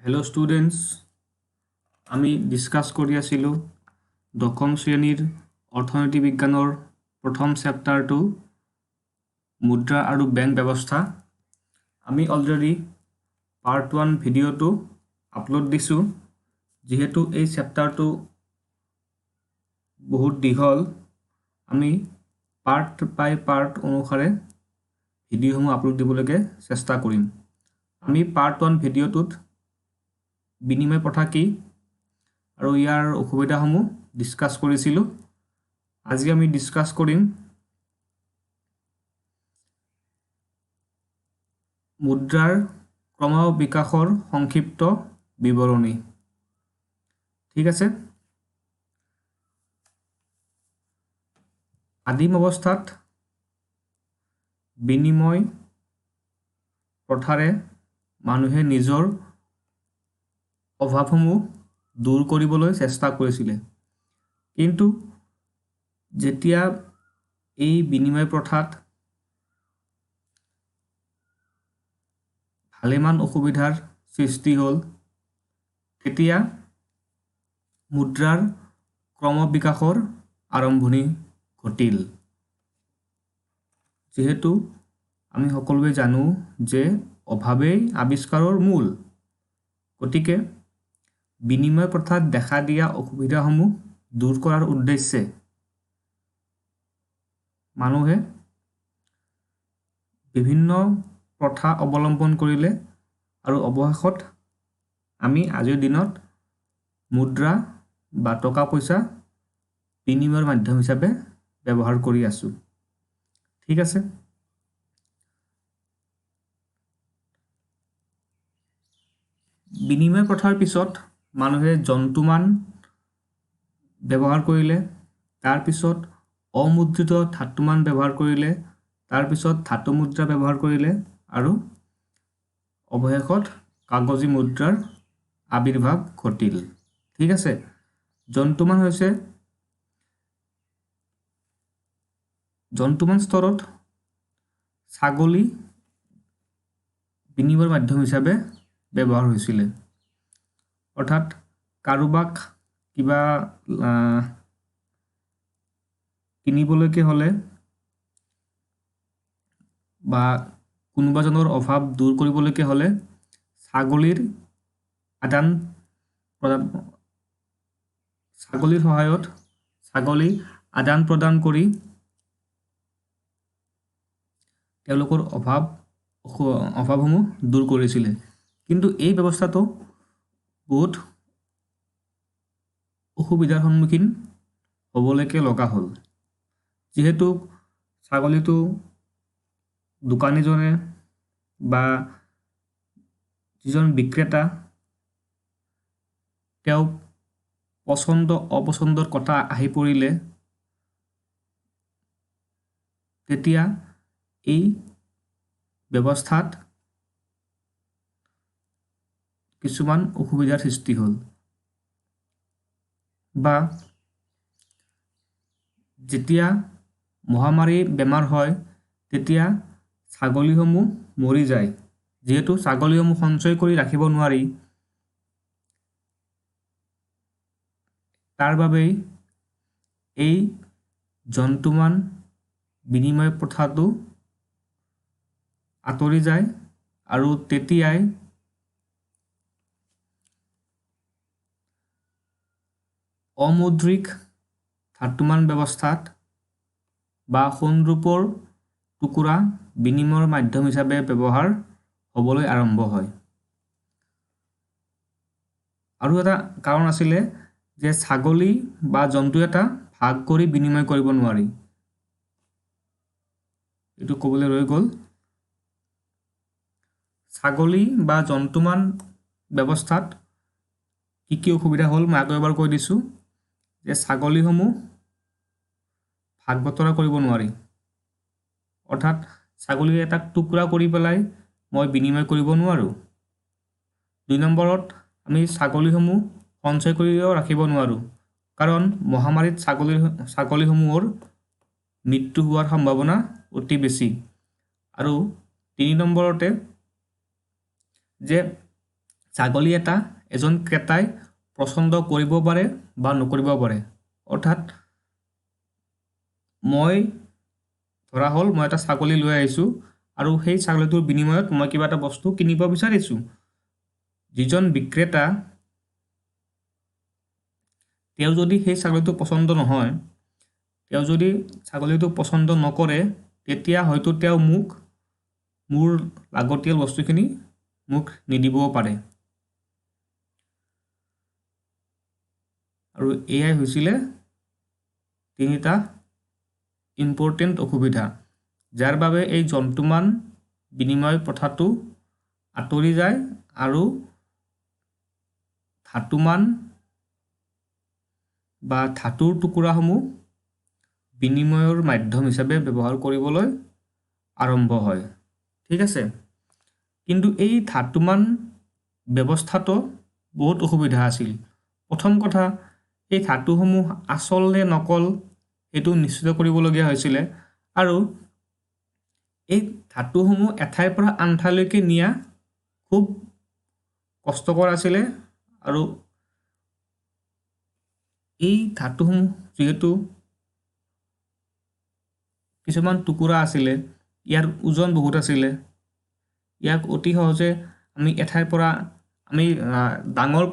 Hello' students, আমি discuss কৰি আছিলোঁ দশম শ্ৰেণীৰ অৰ্থনীতি বিজ্ঞানৰ প্ৰথম চেপ্টাৰটো মুদ্ৰা আৰু বেংক ব্যৱস্থা। আমি অলৰেডি পাৰ্ট 1 ভিডিঅ'টো আপলোড দিছোঁ। যিহেতু এই চেপ্টাৰটো বহুত দীঘল, আমি পাৰ্ট বাই পাৰ্ট অনুসাৰে ভিডিঅ'সমূহ আপলোড দিবলৈকে চেষ্টা কৰিম। আমি পাৰ্ট 1 ভিডিঅ'টোত বিনিময় প্ৰথা কি আৰু ইয়াৰ অসুবিধাসমূহ ডিছকাছ কৰিছিলোঁ। আজি আমি ডিছকাছ কৰিম মুদ্ৰাৰ ক্ৰম বিকাশৰ সংক্ষিপ্ত বিৱৰণী। ঠিক আছে। আদিম অৱস্থাত বিনিময় প্ৰথাৰে মানুহে নিজৰ অভাৱসমূহ দূৰ কৰিবলৈ চেষ্টা কৰিছিলে। কিন্তু যেতিয়া এই বিনিময় প্ৰথাত ভালেমান অসুবিধাৰ সৃষ্টি হ'ল, তেতিয়া মুদ্ৰাৰ ক্ৰম বিকাশৰ আৰম্ভণি ঘটিল। যিহেতু আমি সকলোৱে জানো যে অভাৱেই আৱিষ্কাৰৰ মূল, গতিকে বিনিময় প্ৰথাত দেখা দিয়া অসুবিধাসমূহ দূৰ কৰাৰ উদ্দেশ্যে মানুহে বিভিন্ন প্ৰথা অৱলম্বন কৰিলে আৰু অৱশেষত আমি আজিৰ দিনত মুদ্ৰা বা টকা পইচা বিনিময়ৰ মাধ্যম হিচাপে ব্যৱহাৰ কৰি আছোঁ। ঠিক আছে। বিনিময় প্ৰথাৰ পিছত মানুহে জন্তুমান ব্যৱহাৰ কৰিলে, তাৰপিছত অমুদ্ৰিত ধাতুমান ব্যৱহাৰ কৰিলে, তাৰপিছত ধাতু মুদ্ৰা ব্যৱহাৰ কৰিলে আৰু অৱশেষত কাগজী মুদ্ৰাৰ আৱিৰ্ভাৱ ঘটিল। ঠিক আছে। জন্তুমান হৈছে জন্তুমান স্তৰত ছাগলী বিনিময়ৰ মাধ্যম হিচাপে ব্যৱহাৰ হৈছিলে। অৰ্থাৎ কাৰোবাক কিবা কিনিবলৈকে হ'লে বা কোনোবাজনৰ অভাৱ দূৰ কৰিবলৈকে হ'লে ছাগলীৰ সহায়ত ছাগলী আদান প্ৰদান কৰি তেওঁলোকৰ অভাৱসমূহ দূৰ কৰিছিলে। কিন্তু এই ব্যৱস্থাটো বহুত অসুবিধাৰ সন্মুখীন হ'বলৈকে লগা হ'ল। যিহেতু ছাগলীটো দোকানীজনে বা যিজন বিক্ৰেতা তেওঁ পচন্দ অপচন্দৰ কথা আহি পৰিলে, তেতিয়া এই ব্যৱস্থাত কিছুমান অসুবিধাৰ সৃষ্টি হ'ল। বা যেতিয়া মহামাৰী বেমাৰ হয়, তেতিয়া ছাগলীসমূহ মৰি যায়। যিহেতু ছাগলীসমূহ সঞ্চয় কৰি ৰাখিব নোৱাৰি, তাৰ বাবেই এই জন্তুমান বিনিময় প্ৰথাটো আঁতৰি যায় আৰু তেতিয়াই অমৌদ্ৰিক ধাতুমান ব্যৱস্থাত বা সোণ ৰূপৰ টুকুৰা বিনিময়ৰ মাধ্যম হিচাপে ব্যৱহাৰ হ'বলৈ আৰম্ভ হয়। আৰু এটা কাৰণ আছিলে যে ছাগলী বা জন্তু এটা ভাগ কৰি বিনিময় কৰিব নোৱাৰি। এইটো ক'বলৈ ৰৈ গ'ল। ছাগলী বা জন্তুমান ব্যৱস্থাত কি কি অসুবিধা হ'ল মই আকৌ এবাৰ কৈ দিছোঁ যে ছাগলীসমূহ ভাগ বতৰা কৰিব নোৱাৰি। অৰ্থাৎ ছাগলী এটা টুকুৰা কৰি পেলাই মই বিনিময় কৰিব নোৱাৰোঁ। 2 নম্বৰত আমি ছাগলীসমূহ সঞ্চয় কৰিও ৰাখিব নোৱাৰোঁ, কাৰণ মহামাৰীত ছাগলীসমূহৰ মৃত্যু হোৱাৰ সম্ভাৱনা অতি বেছি। আৰু 3 নম্বৰতে যে ছাগলী এটা এজন ক্ৰেতাই পচন্দ কৰিব পাৰে বা নকৰিব পাৰে অৰ্থাৎ মই ধৰা হ'ল মই এটা ছাগলী লৈ আহিছোঁ আৰু সেই ছাগলীটোৰ বিনিময়ত মই কিবা এটা বস্তু কিনিব বিচাৰিছোঁ যিজন বিক্ৰেতা তেওঁ যদি সেই ছাগলীটো পচন্দ নহয় তেওঁ যদি ছাগলীটো পচন্দ নকৰে তেতিয়া হয়তো তেওঁ মোৰ লাগতিয়াল বস্তুখিনি মোক নিদিবও পাৰে আৰু এয়াই হৈছিলে তিনিটা ইম্পৰ্টেণ্ট অসুবিধা যাৰ বাবে এই জন্তুমান বিনিময় প্ৰথাটো আঁতৰি যায় আৰু ধাতুমান বা ধাতুৰ টুকুৰাসমূহ বিনিময়ৰ মাধ্যম হিচাপে ব্যৱহাৰ কৰিবলৈ আৰম্ভ হয় ঠিক আছে কিন্তু এই ধাতুমান ব্যৱস্থাটো বহুত অসুবিধা আছিল প্ৰথম কথা এই ধাতুসমূহ আচল নে নকল এইটো নিশ্চিত কৰিবলগীয়া হৈছিলে আৰু এই ধাতুসমূহ এঠাইৰ পৰা আন ঠাইলৈকে নিয়া খুব কষ্টকৰ আছিলে আৰু এই ধাতুসমূহ যিহেতু কিছুমান টুকুৰা আছিলে ইয়াৰ ওজন বহুত আছিলে ইয়াক অতি সহজে আমি এঠাইৰ পৰা আমি ডাঙৰ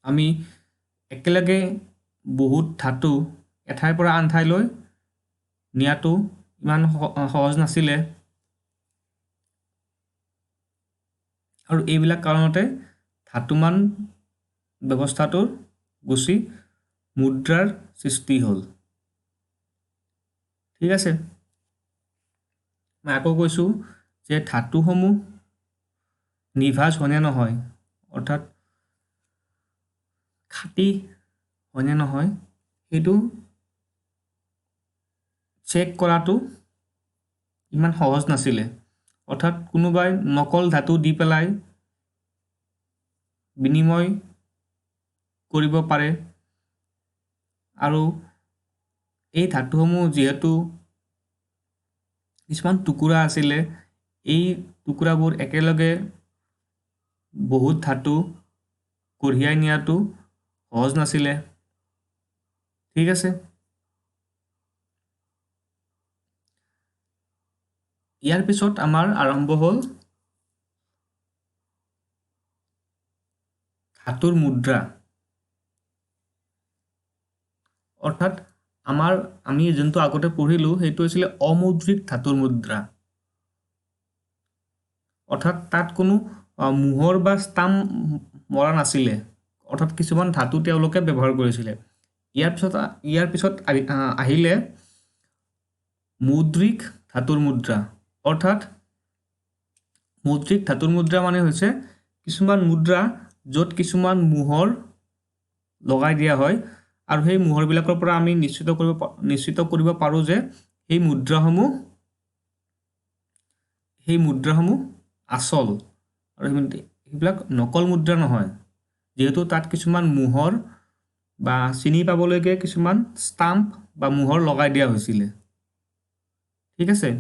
আমি একেলগে বহুত ধাতু এঠাইৰ পৰা আন ঠাইলৈ নিয়াটো ইমান সহজ নাছিলে আৰু এইবিলাক কাৰণতে ধাতুমান ব্যৱস্থাটোৰ গুচি মুদ্ৰাৰ সৃষ্টি হ'ল ঠিক আছে মই আকৌ কৈছোঁ যে ধাতুসমূহ নিভাঁজ হয়নে নহয় অৰ্থাৎ খাটি হয়নে নহয় সেইটো চেক কৰাটো ইমান সহজ নাছিলে অৰ্থাৎ কোনোবাই নকল ধাতু দি পেলাই বিনিময় কৰিব পাৰে আৰু এই ধাতুসমূহ যিহেতু কিছুমান টুকুৰা আছিলে এই টুকুৰাবোৰ একেলগে বহুত ধাতু কঢ়িয়াই নিয়াটো সহজ নাছিলে ঠিক আছে ইয়াৰ পিছত আমাৰ আৰম্ভ হ'ল ধাতুৰ মুদ্ৰা অৰ্থাৎ আমি যোনটো আগতে পঢ়িলোঁ সেইটো হৈছিলে অমৌদ্ৰিক ধাতুৰ মুদ্ৰা অৰ্থাৎ তাত কোনো মোহৰ বা ষ্টাম্প মৰা নাছিলে অৰ্থাৎ কিছুমান ধাতু তেওঁলোকে ব্যৱহাৰ কৰিছিলে ইয়াৰ পিছত আহিলে মৌদ্ৰিক ধাতুৰ মুদ্ৰা অৰ্থাৎ মৌদ্ৰিক ধাতুৰ মুদ্ৰা মানে হৈছে কিছুমান মুদ্ৰা য'ত কিছুমান মোহৰ লগাই দিয়া হয় আৰু সেই মোহৰবিলাকৰ পৰা আমি নিশ্চিত কৰিব পাৰোঁ যে সেই মুদ্ৰাসমূহ আচল আৰু সেইবিলাক নকল মুদ্ৰা নহয় যিহেতু তাত কিছুমান মোহৰ বা চিনি পাবলৈকে কিছুমান ষ্টাম্প বা মোহৰ লগাই দিয়া হৈছিলে ঠিক আছে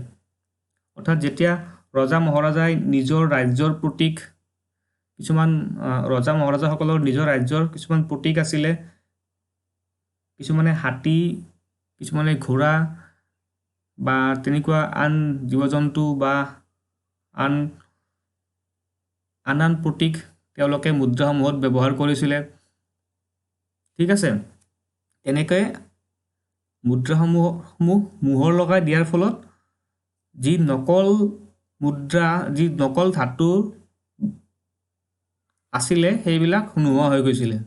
অৰ্থাৎ যেতিয়া ৰজা মহাৰাজাই নিজৰ ৰাজ্যৰ প্ৰতীক কিছুমান ৰজা মহাৰাজাসকলৰ নিজৰ ৰাজ্যৰ কিছুমান প্ৰতীক আছিলে কিছুমানে হাতী কিছুমানে ঘোঁৰা বা তেনেকুৱা আন জীৱ জন্তু বা আন প্ৰতীক তেওঁলোকে মুদ্ৰাসমূহত ব্যৱহাৰ কৰিছিলে ঠিক আছে এনেকৈ মুদ্ৰাসমূহ মোহৰ লগাই দিয়াৰ ফলত যি নকল ধাতু আছিলে সেইবিলাক নোহোৱা হৈ গৈছিলে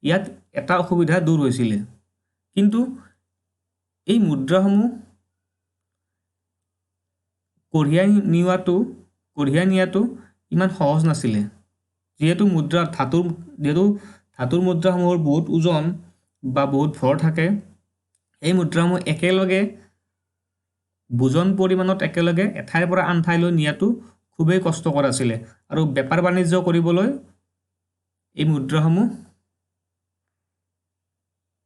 ইয়াত এটা অসুবিধা দূৰ হৈছিলে কিন্তু এই মুদ্ৰাসমূহ কঢ়িয়াই নিয়াটো ইমান সহজ নাছিলে যিহেতু ধাতুৰ মুদ্ৰাসমূহৰ বহুত ওজন বা বহুত ভৰ থাকে এই মুদ্ৰাসমূহ একেলগে বুজন পৰিমাণত একেলগে এঠাইৰ পৰা আন ঠাইলৈ নিয়াটো খুবেই কষ্টকৰ আছিলে আৰু বেপাৰ বাণিজ্য কৰিবলৈ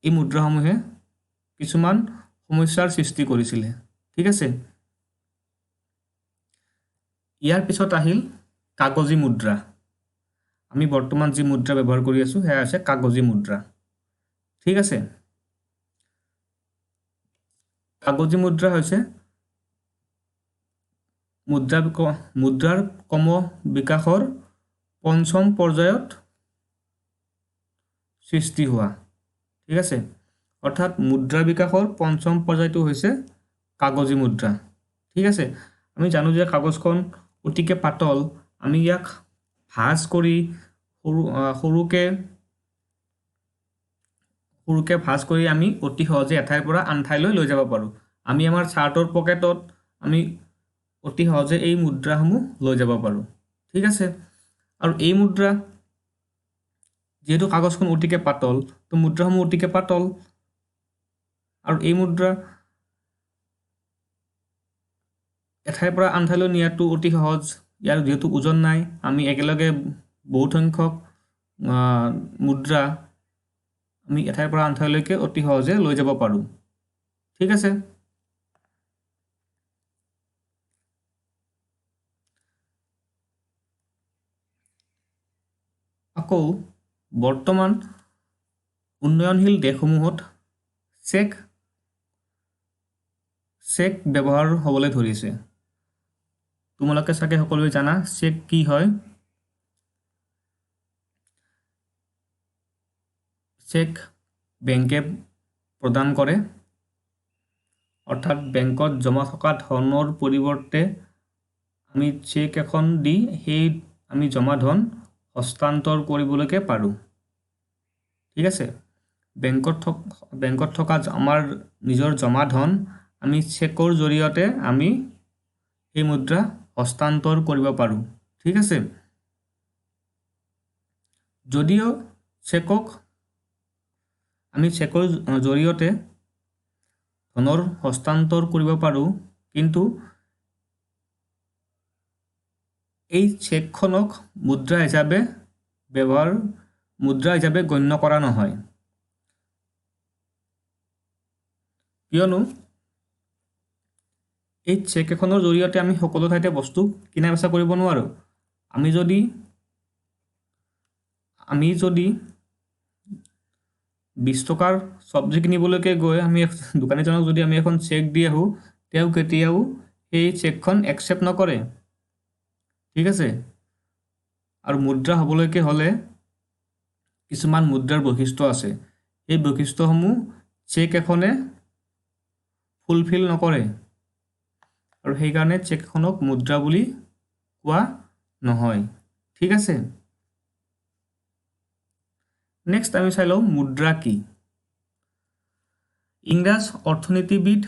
এই মুদ্ৰাসমূহে কিছুমান সমস্যাৰ সৃষ্টি কৰিছিলে ঠিক আছে ইয়াৰ পিছত আহিল কাগজী মুদ্ৰা। আমি বৰ্তমান যি মুদ্ৰা ব্যৱহাৰ কৰি আছোঁ সেয়া হৈছে কাগজী মুদ্ৰা। ঠিক আছে, কাগজী মুদ্ৰা হৈছে মুদ্ৰাৰ ক্ৰম বিকাশৰ পঞ্চম পৰ্যায়ত সৃষ্টি হোৱা। ঠিক আছে, অৰ্থাৎ মুদ্ৰাৰ বিকাশৰ পঞ্চম পৰ্যায়টো হৈছে কাগজী মুদ্ৰা। ঠিক আছে, আমি জানো যে কাগজখন অতিকে পাতল, আমি ইয়াক ভাঁজ কৰি সৰুকৈ ভাঁজ কৰি আমি অতি সহজে এঠাইৰ পৰা আন ঠাইলৈ লৈ যাব পাৰোঁ। আমি আমাৰ চাৰ্টৰ পকেটত আমি অতি সহজে এই মুদ্ৰাসমূহ লৈ যাব পাৰোঁ। ঠিক আছে, আৰু এই মুদ্ৰা যিহেতু কাগজখন অতিকে পাতল, তো মুদ্ৰাসমূহ অতিকে পাতল, আৰু এই মুদ্ৰা এঠাইৰ পৰা আন ঠাইলৈ নিয়াটো অতি সহজ। ইয়াৰ যিহেতু ওজন নাই, আমি একেলগে বহুত সংখ্যক মুদ্ৰা আমি এঠাইৰ পৰা আন ঠাইলৈকে অতি সহজে লৈ যাব পাৰোঁ। ঠিক আছে, আকৌ বৰ্তমান উন্নয়নশীল দেশসমূহত চেক ব্যৱহাৰ হ'বলৈ ধৰিছে। তোমালোকে চাগে সকলোৱে জানা চেক কি হয়। চেক বেংকে প্ৰদান কৰে, অৰ্থাৎ বেংকত জমা থকা ধনৰ পৰিৱৰ্তে আমি চেক এখন দি সেই আমি জমা ধন হস্তান্তৰ কৰিবলৈকে পাৰোঁ। ঠিক আছে, বেংকত থকা আমাৰ নিজৰ জমা ধন আমি চেকৰ জৰিয়তে আমি সেই মুদ্ৰা হস্তান্তৰ কৰিব পাৰোঁ। ঠিক আছে, যদিও আমি চেকৰ জৰিয়তে ধনৰ হস্তান্তৰ কৰিব পাৰোঁ, কিন্তু এই চেকখনক মুদ্ৰা হিচাপে গণ্য কৰা নহয়, কিয়নো এই চেক এখনৰ জৰিয়তে আমি সকলো ঠাইতে বস্তু কিনা বেচা কৰিব নোৱাৰোঁ। আমি যদি 20 টকাৰ চব্জি কিনিবলৈকে গৈ আমি দোকানীজনক যদি আমি এখন চেক দি আহোঁ, তেওঁ কেতিয়াও সেই চেকখন একচেপ্ট নকৰে। ঠিক আছে, আৰু মুদ্ৰা হ'বলৈকে হ'লে কিছুমান মুদ্ৰাৰ বৈশিষ্ট্য আছে। এই বৈশিষ্ট্যসমূহ চেক এখনে ফুলফিল নকৰে, আৰু সেইকাৰণে চেক এখনক মুদ্ৰা বুলি কোৱা নহয়। ঠিক আছে, নেক্সট আমি চাই লওঁ মুদ্ৰা কি। ইংৰাজ অৰ্থনীতিবিদ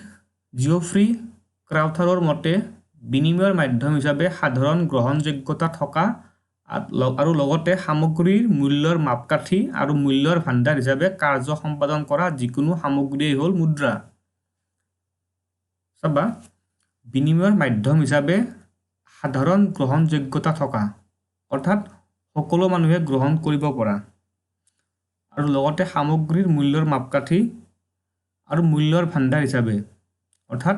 জিঅ'ফ্ৰী ক্ৰাউথাৰৰ মতে বিনিময়ৰ মাধ্যম হিচাপে সাধাৰণ গ্ৰহণযোগ্যতা থকা আৰু লগতে সামগ্ৰীৰ মূল্যৰ মাপকাঠি আৰু মূল্যৰ ভাণ্ডাৰ হিচাপে কাৰ্য সম্পাদন কৰা যিকোনো সামগ্ৰীয়েই হ'ল মুদ্ৰা। চাবা, বিনিময়ৰ মাধ্যম হিচাপে সাধাৰণ গ্ৰহণযোগ্যতা থকা, অৰ্থাৎ সকলো মানুহে গ্ৰহণ কৰিব পৰা, আৰু লগতে সামগ্ৰীৰ মূল্যৰ মাপকাঠি আৰু মূল্যৰ ভাণ্ডাৰ হিচাপে, অৰ্থাৎ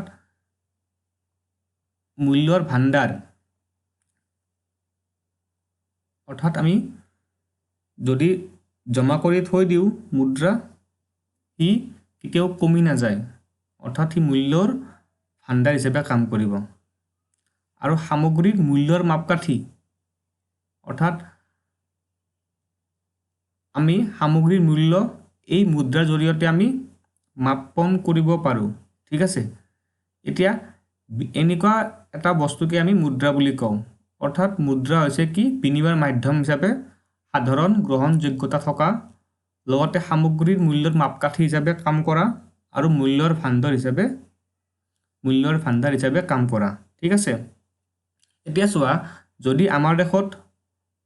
মূল্যৰ ভাণ্ডাৰ, অৰ্থাৎ আমি যদি জমা কৰি থৈ দিওঁ মুদ্ৰা, সি কেতিয়াও কমি নাযায়, অৰ্থাৎ সি মূল্যৰ ভাণ্ডাৰ হিচাপে কাম কৰিব। আৰু সামগ্ৰীৰ মূল্যৰ মাপকাঠি, অৰ্থাৎ আমি সামগ্ৰীৰ মূল্য এই মুদ্ৰাৰ জৰিয়তে আমি মাপন কৰিব পাৰোঁ। ঠিক আছে, এতিয়া এনেকুৱা এটা বস্তুকে আমি মুদ্ৰা বুলি কওঁ। অৰ্থাৎ মুদ্ৰা হৈছে কি, বিনিময়ৰ মাধ্যম হিচাপে সাধাৰণ গ্ৰহণযোগ্যতা থকা, লগতে সামগ্ৰীৰ মূল্যৰ মাপকাঠি হিচাপে কাম কৰা, আৰু মূল্যৰ ভাণ্ডাৰ হিচাপে কাম কৰা। ঠিক আছে, এতিয়া চোৱা, যদি আমাৰ দেশত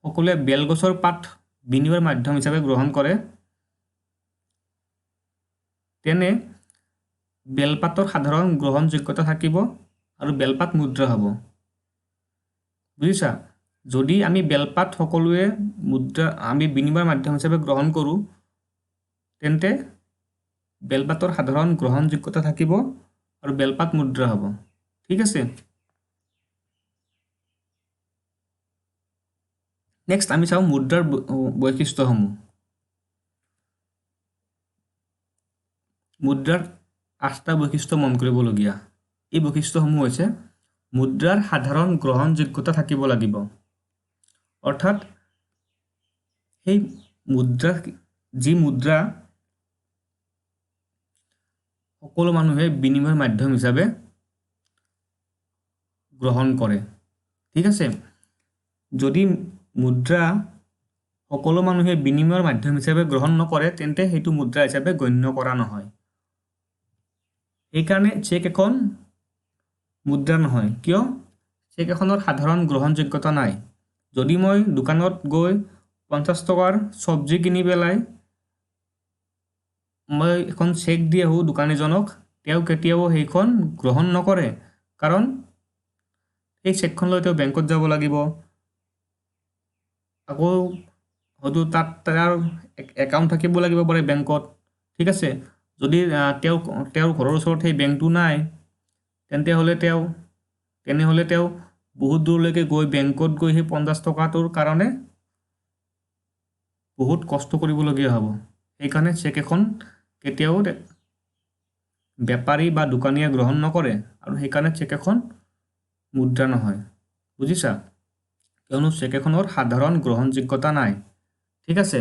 সকলোৱে বেলগছৰ পাত বিনিময়ৰ মাধ্যম হিচাপে গ্ৰহণ কৰে, তেনে বেলপাতৰ সাধাৰণ গ্ৰহণযোগ্যতা থাকিব আৰু বেলপাত মুদ্ৰা হ'ব। বুজিছা, যদি আমি বেলপাত সকলোৱে আমি বিনিময়ৰ মাধ্যম হিচাপে গ্ৰহণ কৰোঁ, তেন্তে বেলপাতৰ সাধাৰণ গ্ৰহণযোগ্যতা থাকিব আৰু বেলপাত মুদ্ৰা হ'ব। ঠিক আছে, নেক্সট আমি চাওঁ মুদ্ৰাৰ বৈশিষ্ট্যসমূহ মুদ্ৰাৰ 8টা বৈশিষ্ট্য মন কৰিবলগীয়া এই বৈশিষ্ট্যসমূহ হৈছে মুদ্ৰাৰ সাধাৰণ গ্ৰহণযোগ্যতা থাকিব লাগিব অৰ্থাৎ সেই মুদ্ৰা যি মুদ্ৰা সকলো মানুহে বিনিময় মাধ্যম হিচাপে গ্ৰহণ কৰে ঠিক আছে যদি মুদ্ৰা সকলো মানুহে বিনিময়ৰ মাধ্যম হিচাপে গ্ৰহণ নকৰে তেন্তে সেইটো মুদ্ৰা হিচাপে গণ্য কৰা নহয় এইকাৰণে চেক এখন মুদ্ৰা নহয় কিয় চেক এখনৰ সাধাৰণ গ্ৰহণযোগ্যতা নাই যদি মই দোকানত গৈ 50 টকাৰ চব্জি কিনি পেলাই মই এখন চেক দি আহোঁ দোকানীজনক তেওঁ কেতিয়াও সেইখন গ্ৰহণ নকৰে কাৰণ এই চেকখন লৈ তেওঁ বেংকত যাব লাগিব আকৌ হয়তো তাত তাৰ একাউণ্ট থাকিব লাগিব পাৰে বেংকত ঠিক আছে যদি তেওঁৰ ঘৰৰ ওচৰত সেই বেংকটো নাই তেনেহ'লে তেওঁ বহুত দূৰলৈকে গৈ বেংকত গৈ সেই 50 টকাটোৰ কাৰণে বহুত কষ্ট কৰিবলগীয়া হ'ব সেইকাৰণে চেক এখন কেতিয়াও বেপাৰী বা দোকানীয়ে গ্ৰহণ নকৰে আৰু সেইকাৰণে চেক এখন মুদ্ৰা নহয় বুজিছা কিয়নো চেক এখনৰ সাধাৰণ গ্ৰহণযোগ্যতা নাই ঠিক আছে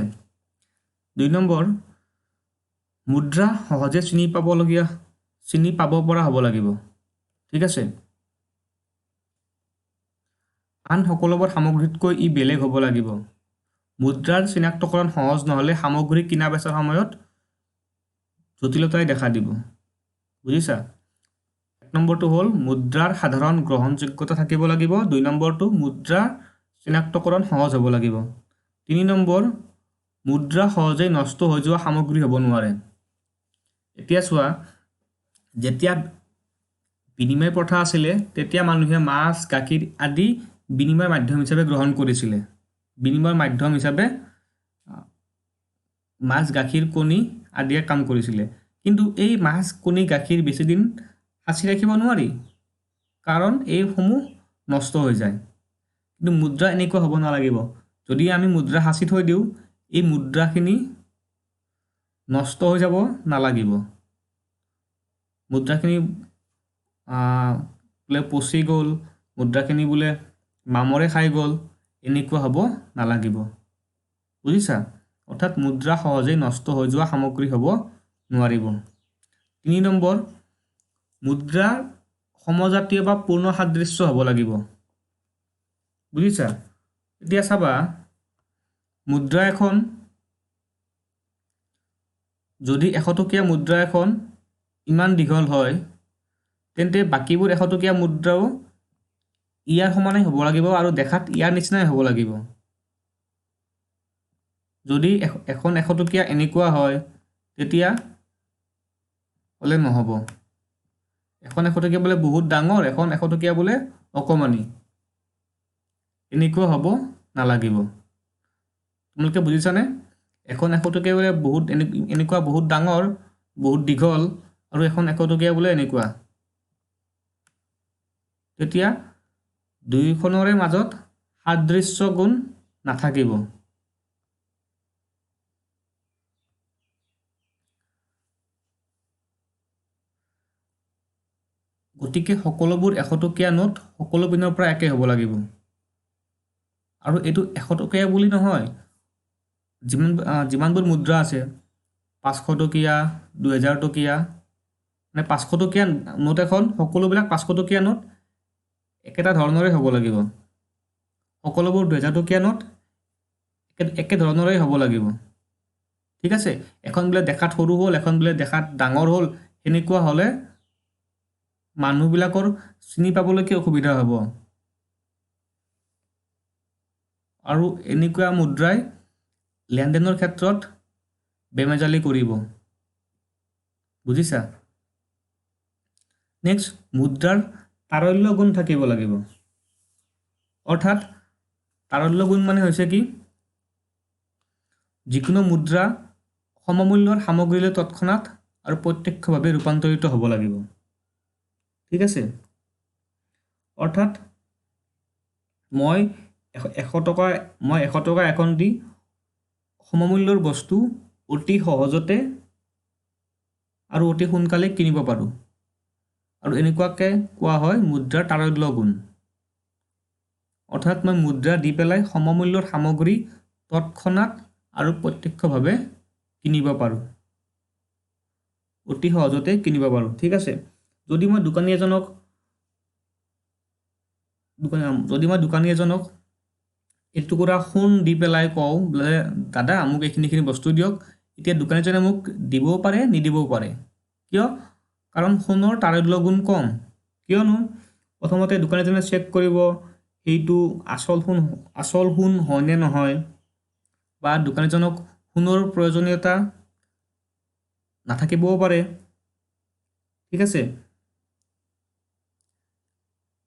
2 নম্বৰ মুদ্ৰা সহজে চিনি পাব পৰা হ'ব লাগিব ঠিক আছে আন সকলোবোৰ সামগ্ৰীতকৈ ই বেলেগ হ'ব লাগিব মুদ্ৰাৰ চিনাক্তকৰণ সহজ নহ'লে সামগ্ৰী কিনা বেচাৰ সময়ত জটিলতাই দেখা দিব বুজিছা 1 নম্বৰটো হ'ল মুদ্ৰাৰ সাধাৰণ গ্ৰহণযোগ্যতা থাকিব লাগিব 2 নম্বৰটো মুদ্ৰা চিনাক্তকৰণ সহজ হ'ব লাগিব 3 নম্বৰ মুদ্ৰা সহজে নষ্ট হৈ যোৱা সামগ্ৰী হ'ব নোৱাৰে এতিয়া চোৱা যেতিয়া বিনিময় প্ৰথা আছিলে তেতিয়া মানুহে মাছ গাখীৰ আদি বিনিময় মাধ্যম হিচাপে গ্ৰহণ কৰিছিলে বিনিময় মাধ্যম হিচাপে মাছ গাখীৰ কণী আদিয়ে কাম কৰিছিলে কিন্তু এই মাছ কণী গাখীৰ বেছি দিন সাঁচি ৰাখিব নোৱাৰি কাৰণ এইসমূহ নষ্ট হৈ যায় কিন্তু মুদ্ৰা এনেকুৱা হ'ব নালাগিব যদি আমি মুদ্ৰা সাঁচি থৈ দিওঁ এই মুদ্ৰাখিনি নষ্ট হৈ যাব নালাগিব মুদ্ৰাখিনি বোলে পচি গ'ল মুদ্ৰাখিনি বোলে মামৰে খাই গ'ল এনেকুৱা হ'ব নালাগিব বুজিছা অৰ্থাৎ মুদ্ৰা সহজেই নষ্ট হৈ যোৱা সামগ্ৰী হ'ব নোৱাৰিব 3 নম্বৰ মুদ্ৰা সমজাতীয় বা পূৰ্ণ সাদৃশ্য হ'ব লাগিব বুজিছা এতিয়া চাবা মুদ্ৰা এখন যদি 100 টকীয়া মুদ্ৰা এখন ইমান দীঘল হয় তেন্তে বাকিবোৰ 100 টকীয়া মুদ্ৰাও ইয়াৰ সমানেই হ'ব লাগিব আৰু দেখাত ইয়াৰ নিচিনাই হ'ব লাগিব যদি এখন 100 টকীয়া এনেকুৱা হয় তেতিয়া হ'লে নহ'ব এখন 100 টকীয়া বোলে বহুত ডাঙৰ এখন 100 টকীয়া বোলে অকমানি এনেকুৱা হ'ব নালাগিব তোমালোকে বুজিছানে এখন 100 টকীয়া বোলে বহুত এনেকুৱা বহুত ডাঙৰ বহুত দীঘল আৰু এখন 100 টকীয়া বোলে এনেকুৱা তেতিয়া দুইখনৰে মাজত সাদৃশ্য গুণ নাথাকিব গতিকে সকলোবোৰ 100 টকীয়া নোট সকলো পিনৰ পৰা একে হ'ব লাগিব আৰু এইটো 100 টকীয়া বুলি নহয় যিমানবোৰ মুদ্ৰা আছে 500 টকীয়া 2000 টকীয়া মানে 500 টকীয়া নোট এখন সকলোবিলাক 500 টকীয়া নোট একেটা ধৰণৰে হ'ব লাগিব সকলোবোৰ 2000 টকীয়া নোট একে ধৰণৰে হ'ব লাগিব ঠিক আছে এখন বোলে দেখাত সৰু হ'ল এখন বোলে দেখাত ডাঙৰ হ'ল এনেকুৱা হ'লে মানুহবিলাকৰ চিনি পাবলৈ কি অসুবিধা হ'ব আৰু এনেকুৱা মুদ্ৰাই লেনদেনৰ ক্ষেত্ৰত বেমেজালি কৰিব বুজিছা নেক্সট মুদ্ৰাৰ তাৰল্য গুণ থাকিব লাগিব অৰ্থাৎ তাৰল্য গুণ মানে হৈছে কি যিকোনো মুদ্ৰা সমমূল্যৰ সামগ্ৰীলৈ তৎক্ষণাত আৰু প্ৰত্যক্ষভাৱে ৰূপান্তৰিত হ'ব লাগিব ঠিক আছে অৰ্থাৎ মই 100 টকা মই 100 টকা এখন দি সমমূল্যৰ বস্তু অতি সহজতে আৰু অতি সোনকালে কিনিব পাৰোঁ আৰু এনেকুৱাকৈ কোৱা হয় মুদ্ৰাৰ তাৰল্য গুণ অৰ্থাৎ মই মুদ্ৰা দি পেলাই সমমূল্যৰ সামগ্ৰী তৎক্ষণাত আৰু প্ৰত্যক্ষভাৱে কিনিব পাৰোঁ অতি সহজতে কিনিব পাৰোঁ ঠিক আছে যদি মই দোকানী এজনক এটুকুৰা সোণ দি পেলাই কওঁ বোলে দাদা মোক এইখিনি বস্তু দিয়ক এতিয়া দোকানীজনে মোক দিবও পাৰে নিদিবও পাৰে কিয় কাৰণ সোণৰ তাৰল্য গুণ কম কিয়নো প্ৰথমতে দোকানীজনে চেক কৰিব সেইটো আচল সোণ হয় নে নহয় বা দোকানীজনক সোণৰ প্ৰয়োজনীয়তা নাথাকিবও পাৰে ঠিক আছে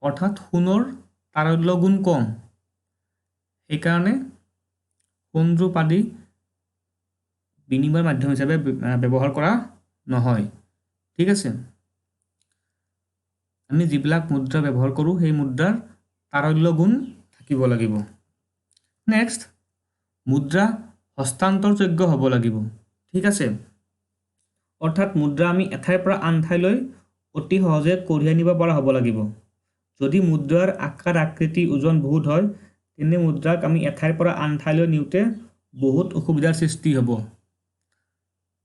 অৰ্থাৎ সোণৰ তাৰল্য গুণ কম সেইকাৰণে সোণৰূপ আদি বিনিময় মাধ্যম হিচাপে ব্যৱহাৰ কৰা নহয় ঠিক আছে আমি যিবিলাক মুদ্ৰা ব্যৱহাৰ কৰোঁ সেই মুদ্ৰাৰ তাৰল্য গুণ থাকিব লাগিব নেক্সট মুদ্ৰা হস্তান্তৰযোগ্য হ'ব লাগিব ঠিক আছে অৰ্থাৎ মুদ্ৰা আমি এঠাইৰ পৰা আন ঠাইলৈ অতি সহজে কঢ়িয়াই নিব পৰা হ'ব লাগিব যদি মুদ্ৰাৰ আকাৰ আকৃতি ওজন বহুত হয় তেনে মুদ্ৰাক আমি এঠাইৰ পৰা আন ঠাইলৈ নিওঁতে বহুত অসুবিধাৰ সৃষ্টি হ'ব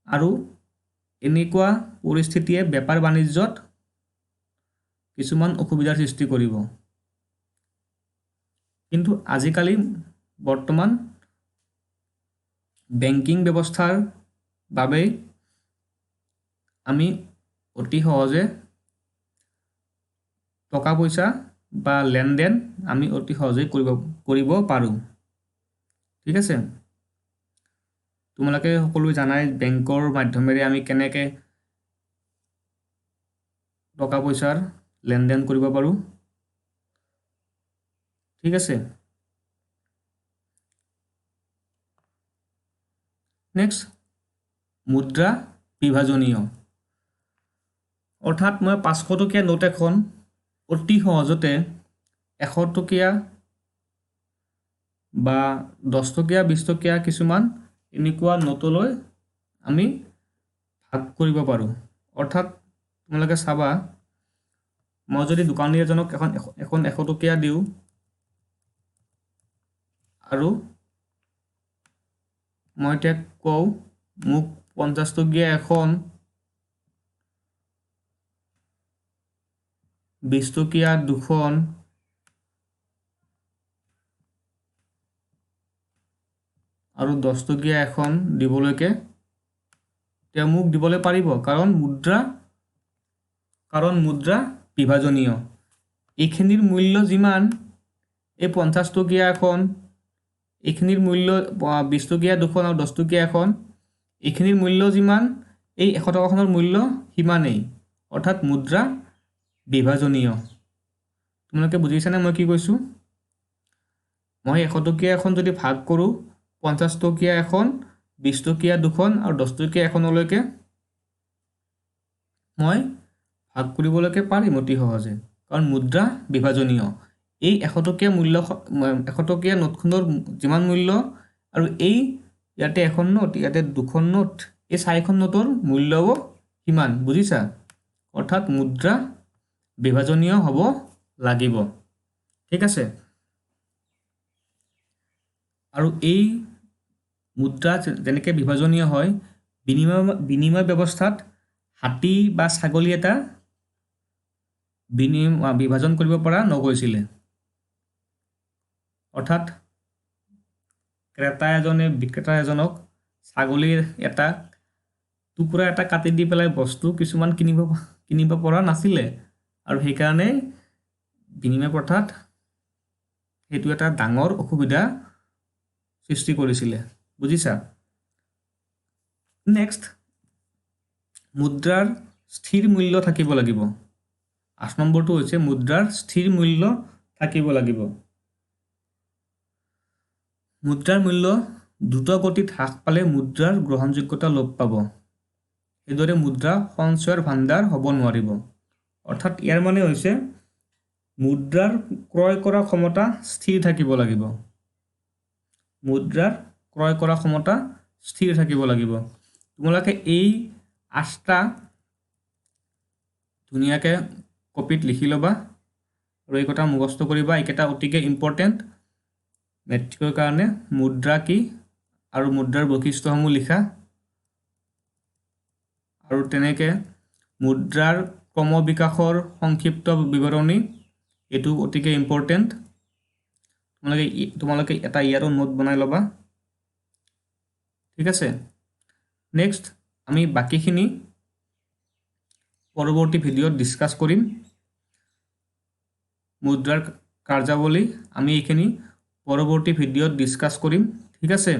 আৰু এনেকুৱা পৰিস্থিতিয়ে বেপাৰ বাণিজ্যত কিছুমান অসুবিধাৰ সৃষ্টি কৰিব কিন্তু আজিকালি বৰ্তমান বেংকিং ব্যৱস্থাৰ বাবে আমি অতি সহজে টকা পইচা বা লেনদেন আমি অতি সহজে কৰিব পাৰোঁ ঠিক আছে তোমালোকে সকলোৱে জানাই বেংকৰ মাধ্যমেৰে আমি কেনেকৈ টকা পইচাৰ লেনদেন কৰিব পাৰোঁ ঠিক আছে নেক্সট মুদ্ৰা বিভাজনীয় অৰ্থাৎ মই 500 টকীয়া নোট এখন অতি সহজতে 100 টকীয়া বা 10 টকীয়া 20 টকীয়া কিছুমান এনেকুৱা নোটলৈ আমি ভাগ কৰিব পাৰোঁ অৰ্থাৎ তোমালোকে চাবা মই যদি দোকানী এজনক এখন 100 টকীয়া দিওঁ আৰু মই তাক কওঁ মোক 50 টকীয়া এখন 20 টকীয়া দুখন আৰু 10 টকীয়া এখন দিবলৈকে তেওঁ মোক দিবলৈ পাৰিব কাৰণ মুদ্ৰা বিভাজনীয় এইখিনিৰ মূল্য যিমান এই 50 টকীয়া এখন এইখিনিৰ মূল্য 20 টকীয়া দুখন আৰু 10 টকীয়া এখন এইখিনিৰ মূল্য যিমান এই 100 টকাখনৰ মূল্য সিমানেই অৰ্থাৎ মুদ্ৰা বিভাজনীয় তোমালোকে বুজিছানে মই কি কৈছোঁ মই 100 টকীয়া এখন যদি ভাগ কৰোঁ 50 টকীয়া এখন 20 টকীয়া দুখন আৰু 10 টকীয়া এখনলৈকে মই ভাগ কৰিবলৈকে পাৰিম অতি সহজে কাৰণ মুদ্ৰা বিভাজনীয় এই 100 টকীয়া নোটখনৰ যিমান মূল্য আৰু এই ইয়াতে এখন নোট ইয়াতে দুখন নোট এই 4খন নোটৰ মূল্যও সিমান বুজিছা অৰ্থাৎ মুদ্ৰা বিভাজনীয় হ'ব লাগিব ঠিক আছে আৰু এই মুদ্ৰা যেনেকৈ বিভাজনীয় হয় বিনিময় ব্যৱস্থাত হাতী বা ছাগলী এটা বিভাজন কৰিব পৰা নগৈছিলে অৰ্থাৎ ক্ৰেতা এজনে বিক্ৰেতা এজনক ছাগলীৰ এটা টুকুৰা এটা কাটি দি পেলাই বস্তু কিছুমান কিনিব পৰা নাছিলে আৰু সেইকাৰণে বিনিময় প্ৰথাত সেইটো এটা ডাঙৰ অসুবিধা সৃষ্টি কৰিছিলে বুজিছা নেক্সট মুদ্ৰাৰ স্থিৰ মূল্য থাকিব লাগিব 8 নম্বৰটো হৈছে মুদ্ৰাৰ স্থিৰ মূল্য থাকিব লাগিব মুদ্ৰাৰ মূল্য দ্ৰুত গতিত হ্ৰাস পালে মুদ্ৰাৰ গ্ৰহণযোগ্যতা লোপ পাব সেইদৰে মুদ্ৰা সঞ্চয়ৰ ভাণ্ডাৰ হ'ব নোৱাৰিব অৰ্থাৎ ইয়াৰ মানে হৈছে মুদ্ৰাৰ ক্ৰয় কৰা ক্ষমতা স্থিৰ থাকিব লাগিব মুদ্ৰাৰ ক্ৰয় কৰা ক্ষমতা স্থিৰ থাকিব লাগিব তোমালোকে এই 8টা ধুনীয়াকৈ কপিত লিখি ল'বা আৰু এই কথা মুখস্থ কৰিবা এইকেইটা অতিকে ইম্পৰ্টেণ্ট মেট্ৰিকৰ কাৰণে মুদ্ৰা কি আৰু মুদ্ৰাৰ বৈশিষ্ট্যসমূহ লিখা আৰু তেনেকৈ মুদ্ৰাৰ ক্ৰম বিকাশৰ সংক্ষিপ্ত বিৱৰণী এইটো অতিকে ইম্পৰ্টেণ্ট তোমালোকে এটা ইয়াৰো নোট বনাই ল'বা ঠিক আছে নেক্সট আমি বাকিখিনি পৰৱৰ্তী ভিডিঅ'ত ডিছকাছ কৰিম মুদ্ৰাৰ কাৰ্যাৱলী আমি এইখিনি পৰৱৰ্তী ভিডিঅ'ত ডিছকাছ কৰিম ঠিক আছে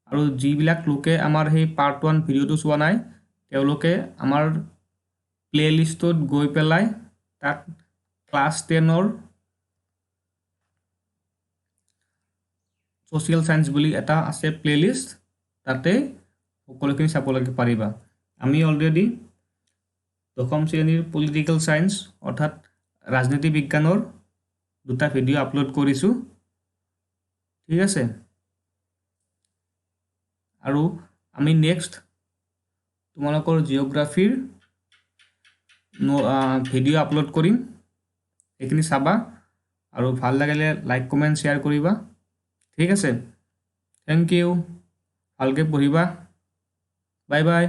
আৰু যিবিলাক লোকে আমাৰ সেই পাৰ্ট 1 ভিডিঅ'টো চোৱা নাই তেওঁলোকে আমাৰ প্লেলিষ্টত গৈ পেলাই তাত ক্লাছ 10ৰ ছ'চিয়েল সায়েন্স বুলি এটা আছে প্লেলিষ্ট তাতে সকলোখিনি চাবলৈকে পাৰিবা আমি অলৰেডি 10ম শ্ৰেণীৰ পলিটিকেল সায়েন্স অৰ্থাৎ ৰাজনীতি বিজ্ঞানৰ দুটা ভিডিঅ' আপলোড কৰিছোঁ ঠিক আছে আৰু আমি নেক্সট তোমালোকৰ জিঅ'গ্ৰাফিৰ ভিডিঅ' আপলোড কৰিম এইখিনি চাবা আৰু ভাল লাগিলে লাইক কমেণ্ট শ্বেয়াৰ কৰিবা ঠিক আছে থেংক ইউ ভালকৈ পঢ়িবা বাই বাই